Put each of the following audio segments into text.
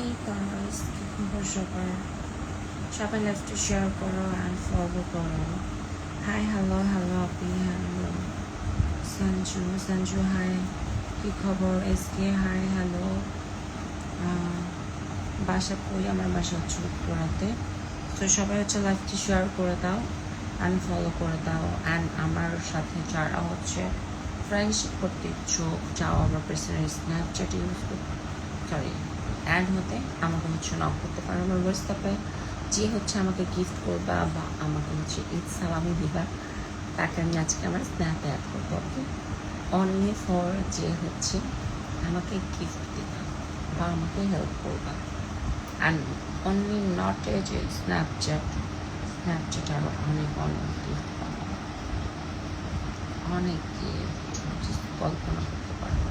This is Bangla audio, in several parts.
Hey guys, কি খবর সবার? সবাই লাইভটা শেয়ার করো অ্যান্ড ফলো করো। হাই হ্যালো হ্যালো আপি হ্যালো সঞ্জু হাই, কি খবর? SK hi hello. বাসা কই? আমার বাসা হচ্ছে উত্তরাতে। তো সবাই হচ্ছে লাইভটি শেয়ার করে দাও অ্যান্ড ফলো করে দাও। অ্যান্ড আমার সাথে যারা হচ্ছে ফ্রেন্ডশিপ করতে ইচ্ছুক, যাও আমার পার্সোনাল স্ন্যাপচ্যাট ইউজ করতে, সরি, অ্যাড হতে আমাকে হচ্ছে নক করতে পারো আমার হোয়াটসঅ্যাপে। যে হচ্ছে আমাকে গিফট করবা বা আমাকে হচ্ছে ঈদ সালামি দিবা, তাকে আমি আজকে আমার স্ন্যাপে অ্যাড করবো। ওকে, অনলি ফর যে হচ্ছে আমাকে গিফট দিবা বা আমাকে হেল্প করবা। অ্যান্ড অনলি নট এ যে স্ন্যাপচ্যাট আরও অনেক অনেক গিফট পাবো, অনেক গিফট কল্পনা করতে পারবো।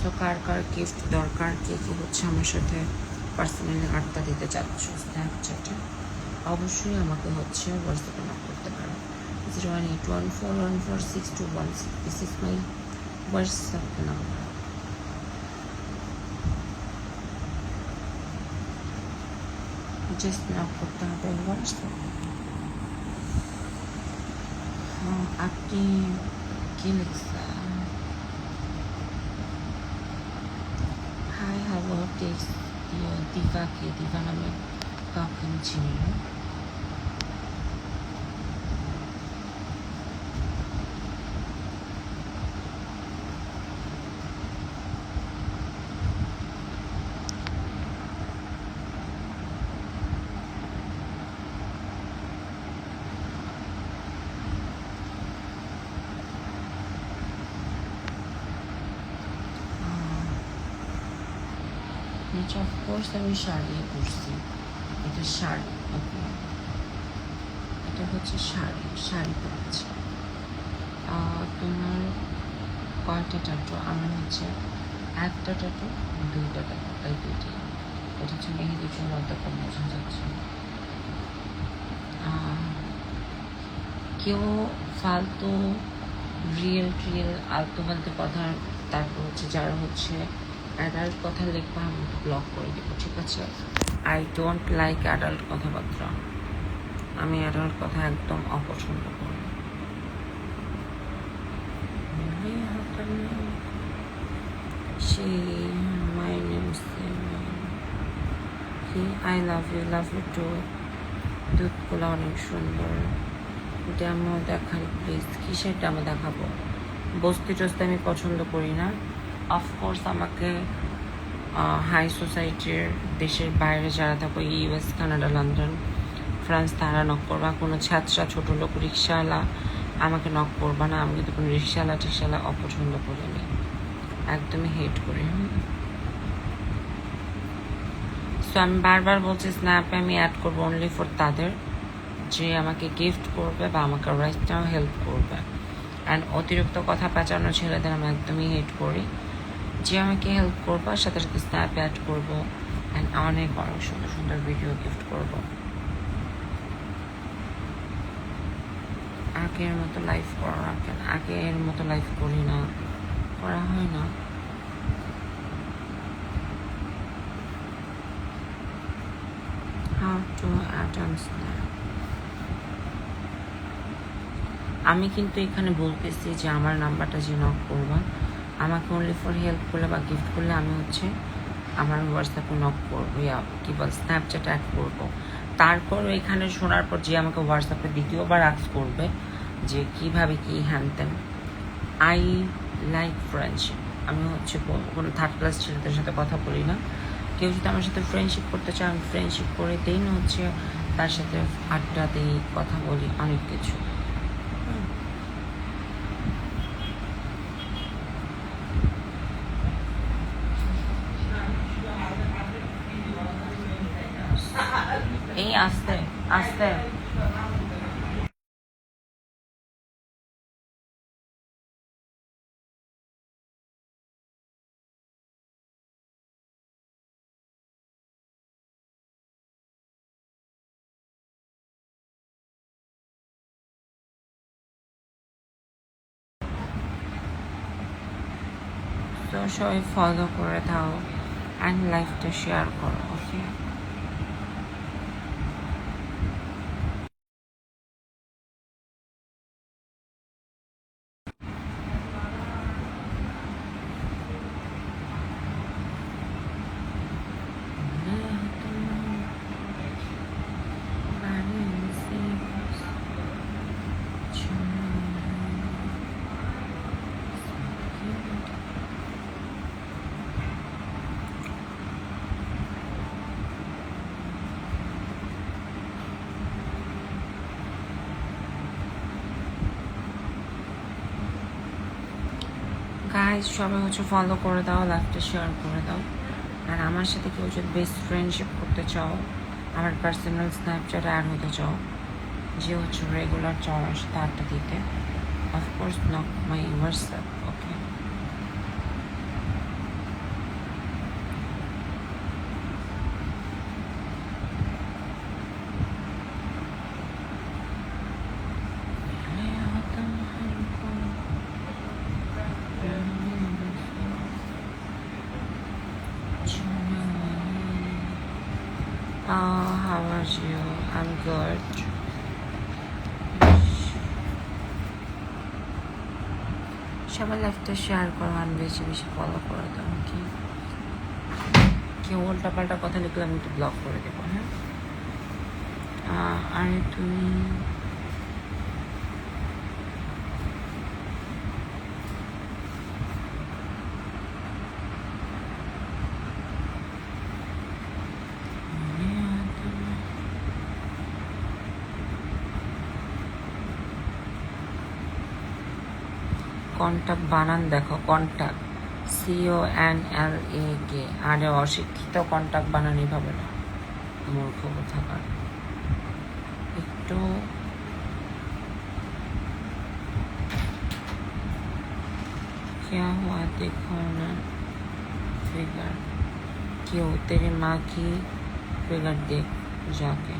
তো কার কার গিফট দরকার, কে কী হচ্ছে আমার সাথে পার্সোনালি আড্ডা দিতে চাচ্ছ স্ন্যাপচ্যাটে, অবশ্যই আমাকে হচ্ছে হোয়াটসঅ্যাপে নক করতে পারো। 01814146216, this is my WhatsApp number. Just knock করতে হবে হোয়াটসঅ্যাপ। আপনি কি লিখছেন? হাই হ্যালো টেক্সট দিভাকে, দিভা নামে কাউকে আমি চিনি না। অফকোর্স আমি শাড়ি পরছি, এটা শাড়ি। ওকে, এটা হচ্ছে শাড়ি, শাড়ি পরেছি। তোমার কয়টা ট্যাটু? আমার হচ্ছে একটা ট্যাটু, দুইটা ট্যাটু, এই দুইটি। এটা হচ্ছে মেহেদি জন্য কম বোঝা যাচ্ছে। কেউ ফালতু রিয়েল আলতু ফালতু কথা, তারপর হচ্ছে যারা হচ্ছে অ্যাডাল্ট কথা লিখবা, আমি ব্লক করে দেবো, ঠিক আছে? আই ডোন্ট লাইক অ্যাডাল্ট কথাবার্তা, আমি অ্যাডাল্ট কথা একদম অপছন্দ করি। সেই my name I love you too. দুধগুলো অনেক সুন্দর, ড্যামো দেখান প্লিজ। কিসের ড্যামো দেখাবো? বস্তি টস্তি আমি পছন্দ করি না। অফকোর্স আমাকে হাই সোসাইটির দেশের বাইরে যারা থাকো, ইউএস, কানাডা, লন্ডন, ফ্রান্স, তারা নক করবা। কোনো ছাত্রা, ছোটো লোক, রিক্সাওয়ালা আমাকে নক করবা না। আমি কিন্তু কোনো রিক্সাওয়ালা অপছন্দ করি না, একদমই হেট করি। সো আমি বারবার বলছি, স্ন্যাপে আমি অ্যাড করবো অনলি ফর তাদের যে আমাকে গিফট করবে বা আমাকে রাইট নাও হেল্প করবে। অ্যান্ড অতিরিক্ত কথা পেঁচানো ছেলেদের আমি একদমই হেট করি। যে আমাকে হেল্প করবো সাথে সাথে স্ন্যাপ অ্যাড করবো অ্যান্ড অনেক অনেক সুন্দর সুন্দর ভিডিও গিফট করবো। আগের মতো লাইফ করা রাখেন, আগের মতো লাইফ করি না, করা হয় না। How to add on snap. আমি কিন্তু এখানে বলতেছি যে আমার নাম্বারটা যে নক করবা, আমাকে অনলি ফর হেল্প করলে বা গিফট করলে আমি হচ্ছে আমার হোয়াটসঅ্যাপে নক করবো, ইয়া কী বল, স্ন্যাপচ্যাটে অ্যাড করবো। তারপরও এখানে শোনার পর যে আমাকে হোয়াটসঅ্যাপে দ্বিতীয়বার আক্স করবে যে কীভাবে কী হ্যানতেন। I like friendship. আমি হচ্ছে কোনো থার্ড ক্লাস ছেলেদের সাথে কথা বলি না। কেউ যদি আমার সাথে ফ্রেন্ডশিপ করতে চায়, আমি ফ্রেন্ডশিপ করে দিই, না হচ্ছে তার সাথে আড্ডা দিই, কথা বলি, অনেক কিছু। এই আস্তে আস্তে তো সবাই ফলো করে দাও অ্যান্ড লাইফটা শেয়ার করো, ওকে? গাইজ সবাই হচ্ছে ফলো করে দাও, লাইভটা শেয়ার করে দাও। আর আমার সাথে কেউ যদি বেস্ট ফ্রেন্ডশিপ করতে চাও, আমার পার্সোনাল স্ন্যাপচ্যাটে অ্যাড হতে চাও, যে হচ্ছে রেগুলার চাও আমার সাথে আড্ডা দিতে, of course knock my WhatsApp, okay? How are you? I'm good. সবাই লাইফটা শেয়ার করো আর বেশি বেশি ফলো করে দাও, কি কেউ উল্টাপাল্টা কথা লিখলে আমি একটু ব্লক করে দেবো, হ্যাঁ? আরে তুমি কন্টাক্ট বানান দেখো, কন্টাক্ট CONLAK। আরে অশিক্ষিত কন্টাক্ট বানানি ভাবে না, মূর্খ কোথাকার। একটু क्या हुआ देखो ना फिगर, क्यों तेरी माँ की फिगर देख जाके।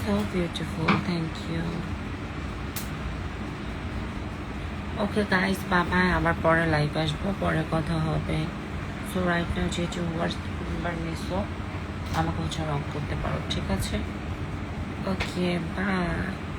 So beautiful, thank you. Okay guys, বাবাই, আবার পরে লাইভ আসবো, পরে কথা হবে। সো রাইট নাও যেহেতু নাম্বার নিছো, আমাকে হচ্ছে রং করতে পারো, ঠিক আছে? ওকে, বাই।